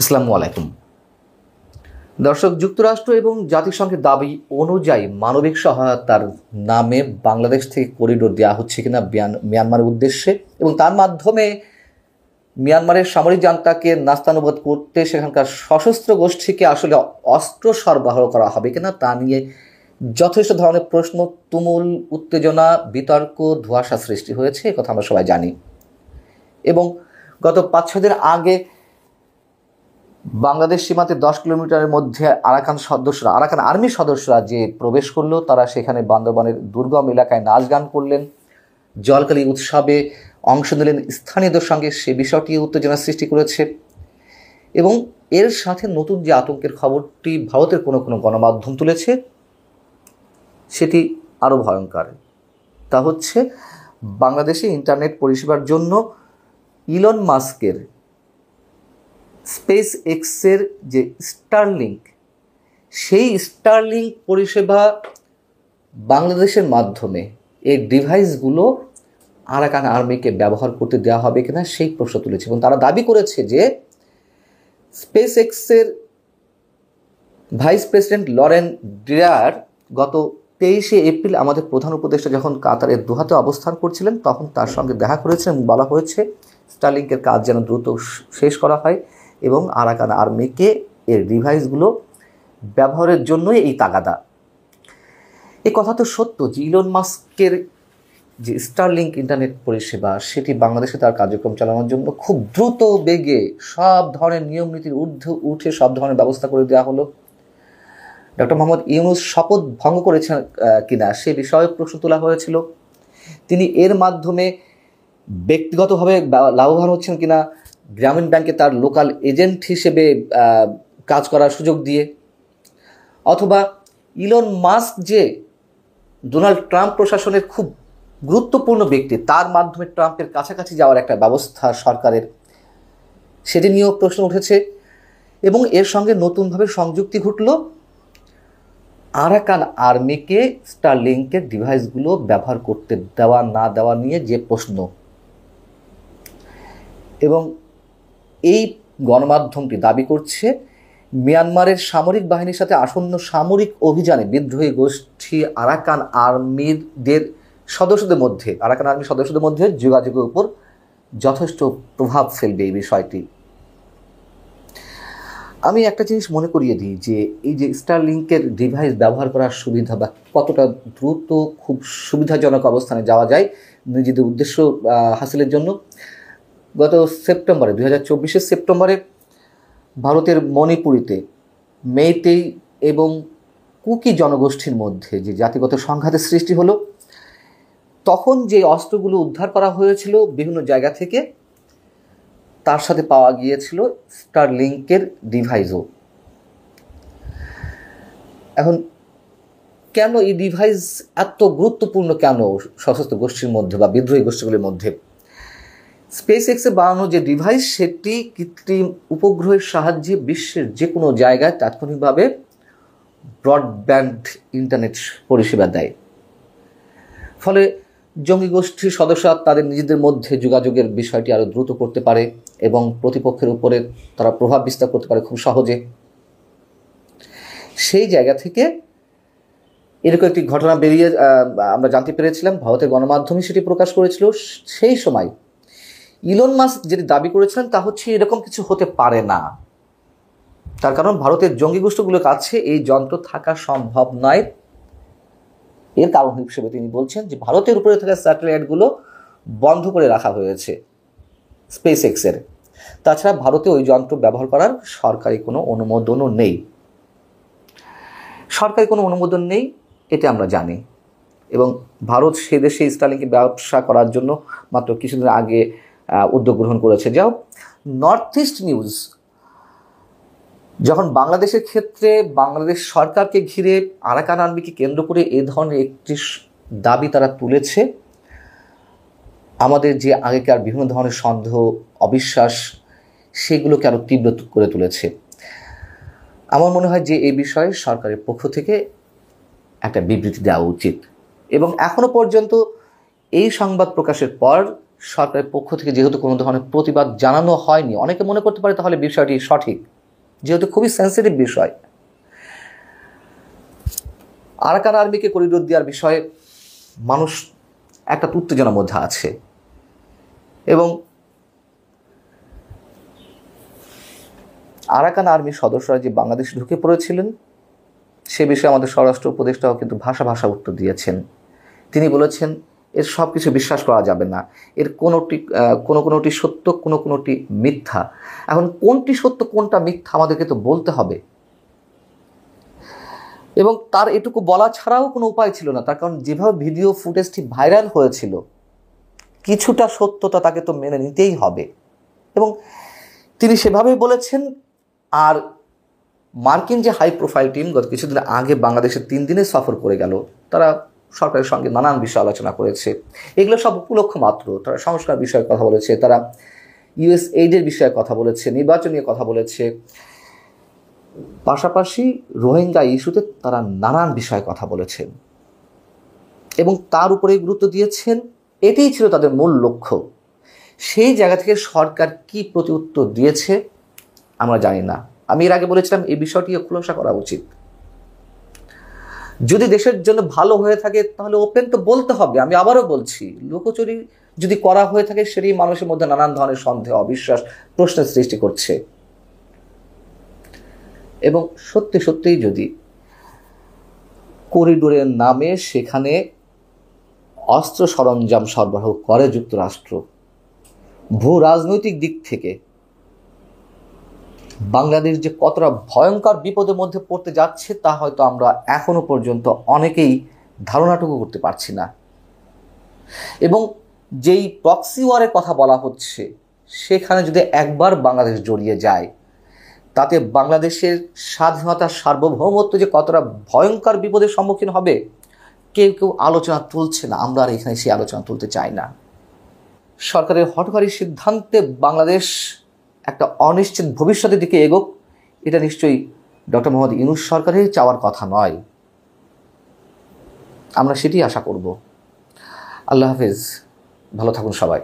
আসসালামু আলাইকুম দর্শক। যুক্তরাষ্ট্র এবং জাতিসংঘের দাবি অনুযায়ী মানবিক সহায়তার নামে বাংলাদেশ থেকে করিডোর দেওয়া হচ্ছে কিনা মিয়ানমারের উদ্দেশ্যে এবং তার মাধ্যমে মিয়ানমারের সামরিক জান্তাকে নাস্তানুবোধ করতে সেখানকার সশস্ত্র গোষ্ঠীকে আসলে অস্ত্র সরবরাহ করা হবে কিনা তা নিয়ে যথেষ্ট ধরনের প্রশ্ন, তুমুল উত্তেজনা, বিতর্ক, ধোঁয়াশা সৃষ্টি হয়েছে, কথা আমরা সবাই জানি। এবং গত 5-6 দিন আগে বাংলাদেশ সীমান্তে 10 কিলোমিটারের মধ্যে আরাকান আর্মির সদস্যরা যে প্রবেশ করলো, তারা সেখানে বান্দরবানের দুর্গম এলাকায় নাচ গান করলেন, জলকালী উৎসবে অংশ নিলেন স্থানীয়দের সঙ্গে। সে বিষয়টি উত্তেজনা সৃষ্টি করেছে এবং এর সাথে নতুন যে আতঙ্কের খবরটি ভারতের কোনো কোনো গণমাধ্যম তুলেছে সেটি আরও ভয়ঙ্কর। তা হচ্ছে বাংলাদেশে ইন্টারনেট পরিষেবার জন্য ইলন মাস্কের স্পেস এক্সের যে স্টারলিংক, সেই স্টারলিংক পরিষেবা বাংলাদেশের মাধ্যমে এই ডিভাইসগুলো আরাকান আর্মিকে ব্যবহার করতে দেওয়া হবে কিনা সেই প্রশ্ন তুলেছে। এবং তারা দাবি করেছে যে স্পেস এক্সের ভাইস প্রেসিডেন্ট লরেন ড্রিয়ার গত 23শে এপ্রিল আমাদের প্রধান উপদেষ্টা যখন কাতারের দোহাতে অবস্থান করছিলেন তখন তার সঙ্গে দেখা করেছেন এবং বলা হয়েছে স্টারলিংকের কাজ যেন দ্রুত শেষ করা হয় এবং আরাকান আর্মিকে এর ডিভাইসগুলো ব্যবহারের জন্যই এই তাগাদা। এই কথা তো সত্য যে ইলন মাস্কের যে স্টারলিংক ইন্টারনেট পরিষেবা সেটি বাংলাদেশে তার কার্যক্রম চালানোর জন্য খুব দ্রুত বেগে সব ধরনের নিয়ম নীতির ঊর্ধ্বে উঠে সব ধরনের ব্যবস্থা করে দেওয়া হলো। ডক্টর মোহাম্মদ ইউনূস শপথ ভঙ্গ করেছেন কিনা সে বিষয়ে প্রশ্ন তোলা হয়েছিল। তিনি এর মাধ্যমে ব্যক্তিগতভাবে লাভবান হচ্ছেন কিনা, গ্রামীণ ব্যাংকে তার লোকাল এজেন্ট হিসেবে কাজ করার সুযোগ দিয়ে, অথবা ইলন মাস্ক যে ডোনাল্ড ট্রাম্প প্রশাসনের খুব গুরুত্বপূর্ণ ব্যক্তি, তার মাধ্যমে ট্রাম্পের কাছাকাছি যাওয়ার একটা ব্যবস্থা সরকারের, সেটি নিয়েও প্রশ্ন উঠেছে। এবং এর সঙ্গে নতুনভাবে সংযুক্তি ঘটল আরাকান আর্মিকে স্টারলিংকের ডিভাইসগুলো ব্যবহার করতে দেওয়া না দেওয়া নিয়ে যে প্রশ্ন। এবং এই গণমাধ্যমটি দাবি করছে মিয়ানমারের সামরিক বাহিনীর সাথে আসন্ন সামরিক অভিযানে বিদ্রোহী গোষ্ঠী আরাকান আর্মির সদস্যদের মধ্যে যোগাযোগের উপর যথেষ্ট প্রভাব ফেলবে এই বিষয়টি। আমি একটা জিনিস মনে করিয়ে দিই যে এই যে স্টারলিংকের ডিভাইস ব্যবহার করার সুবিধা বা কতটা দ্রুত খুব সুবিধাজনক অবস্থানে যাওয়া যায় নিজেদের উদ্দেশ্য হাসিলের জন্য। গত সেপ্টেম্বরে 2024 সেপ্টেম্বরে ভারতের মণিপুরীতে মেইতেই এবং কুকি জনগোষ্ঠীর মধ্যে যে জাতিগত সংঘাতের সৃষ্টি হলো, তখন যে অস্ত্রগুলো উদ্ধার করা হয়েছিল বিভিন্ন জায়গা থেকে তার সাথে পাওয়া গিয়েছিল স্টারলিংকের ডিভাইসও। এখন কেন এই ডিভাইস এত গুরুত্বপূর্ণ, কেন সশস্ত্র গোষ্ঠীর মধ্যে বা বিদ্রোহী গোষ্ঠীগুলির মধ্যে? স্পেস এক্সে বানানো যে ডিভাইস সেটি কৃত্রিম উপগ্রহের সাহায্যে বিশ্বের যে কোনো জায়গায় তাৎক্ষণিকভাবে ব্রডব্যান্ড ইন্টারনেট পরিষেবা দেয়। ফলে জঙ্গি গোষ্ঠীর সদস্যরা তাদের নিজেদের মধ্যে যোগাযোগের বিষয়টি আরও দ্রুত করতে পারে এবং প্রতিপক্ষের উপরে তারা প্রভাব বিস্তার করতে পারে খুব সহজে। সেই জায়গা থেকে এরকম একটি ঘটনা আমরা জানতে পেরেছিলাম, ভারতের গণমাধ্যমে সেটি প্রকাশ করেছিল। সেই সময় ইলন মাস্ক যেটি দাবি করেছিলেন তা হচ্ছে এরকম কিছু হতে পারে না, তার কারণ ভারতের জঙ্গি গোষ্ঠীগুলোর কাছে এই যন্ত্র থাকা সম্ভব নয়। এর কারণ হিসেবে তিনি বলছেন যে ভারতের উপরে থাকা স্যাটেলাইটগুলো বন্ধ করে রাখা হয়েছে স্পেস এক্সের, তাছাড়া ভারতে ওই যন্ত্র ব্যবহার করার সরকারি কোনো অনুমোদনও নেই। এটা আমরা জানি। এবং ভারত সে দেশে স্টারলিংকে ব্যবসা করার জন্য মাত্র কিছুদিন আগে উদ্যোগ গ্রহণ করেছে। যাও নর্থ ইস্ট নিউজ যখন বাংলাদেশের ক্ষেত্রে বাংলাদেশ সরকারকে ঘিরে আরাকান আর্মিকে কেন্দ্র করে এ ধরনের একটি দাবি তারা তুলেছে, আমাদের যে আগেকার বিভিন্ন ধরনের সন্দেহ, অবিশ্বাস, সেগুলোকে আরও তীব্র করে তুলেছে। আমার মনে হয় যে এই বিষয়ে সরকারের পক্ষ থেকে একটা বিবৃতি দেওয়া উচিত। এবং এখনো পর্যন্ত এই সংবাদ প্রকাশের পর সরকারের পক্ষ থেকে যেহেতু কোনো ধরনের প্রতিবাদ জানানো হয়নি, অনেকে মনে করতে পারে তাহলে বিষয়টি সঠিক, যেহেতু খুবই সেন্সিটিভ বিষয়। আরাকান আর্মিকে করিডোর দেওয়ার বিষয়ে মানুষ একটা উত্তেজনার মধ্যে আছে, এবং আরাকান আর্মির সদস্যরা যে বাংলাদেশে ঢুকে পড়েছিলেন সে বিষয়ে আমাদের স্বরাষ্ট্র উপদেষ্টাও কিন্তু ভাষা উত্তর দিয়েছেন। তিনি বলেছেন এর সব কিছু বিশ্বাস করা যাবে না, এর কোনোটি সত্য, কোনোটি মিথ্যা। এখন কোনটি সত্য কোনটা মিথ্যা আমাদেরকে তো বলতে হবে, এবং তার এটুকু বলা ছাড়াও কোনো উপায় ছিল না। তার কারণ যেভাবে ভিডিও ফুটেজটি ভাইরাল হয়েছিল, কিছুটা সত্যতা তাকে তো মেনে নিতেই হবে, এবং তিনি সেভাবেই বলেছেন। আর মার্কিন যে হাই প্রোফাইল টিম গত কিছুদিন আগে বাংলাদেশে 3 দিনের সফর করে গেল, তারা সরকারের সঙ্গে নানান বিষয় আলোচনা করেছে। এগুলো সব উপলক্ষ মাত্র। তারা সংস্কার বিষয়ে কথা বলেছে, তারা ইউএস এইডের বিষয়ে কথা বলেছে, নির্বাচন নিয়ে কথা বলেছে, পাশাপাশি রোহিঙ্গা ইস্যুতে তারা নানান বিষয়ে কথা বলেছেন, এবং তার উপরে গুরুত্ব দিয়েছেন। এটাই ছিল তাদের মূল লক্ষ্য। সেই জায়গা থেকে সরকার কি প্রতিউত্তর দিয়েছে আমরা জানি না। আমি এর আগে বলেছিলাম এই বিষয়টিও খোলাসা করা উচিত। যদি দেশের জন্য ভালো হয়ে থাকে তাহলে ওপেন তো বলতে হবে। আমি আবারও বলছি, লুকোচুরি যদি করা হয়ে থাকে সেটি মানুষের মধ্যে নানান ধরনের সন্দেহ, অবিশ্বাস, প্রশ্নের সৃষ্টি করছে। এবং সত্যিই যদি করিডোরের নামে সেখানে অস্ত্র সরঞ্জাম সরবরাহ করে যুক্তরাষ্ট্র, ভূ রাজনৈতিক দিক থেকে বাংলাদেশ যে কতটা ভয়ঙ্কর বিপদের মধ্যে পড়তে যাচ্ছে তা হয়তো আমরা এখনো পর্যন্ত অনেকেই ধারণাটুকু করতে পারছি না। এবং যেই প্রক্সি ওয়ারের কথা বলা হচ্ছে, সেখানে যদি একবার বাংলাদেশ জড়িয়ে যায়, তাতে বাংলাদেশের স্বাধীনতা, সার্বভৌমত্ব যে কতটা ভয়ঙ্কর বিপদের সম্মুখীন হবে কেউ আলোচনা তুলছে না। আমরা আর এখানে সেই আলোচনা তুলতে চাই না। সরকারের হঠকারী সিদ্ধান্তে বাংলাদেশ একটা অনিশ্চিত ভবিষ্যতের দিকে এগোক, এটা নিশ্চয়ই ডক্টর মোহাম্মদ ইউনূস সরকারের চাওয়ার কথা নয়। আমরা সেটি আশা করব। আল্লাহ হাফেজ, ভালো থাকুন সবাই।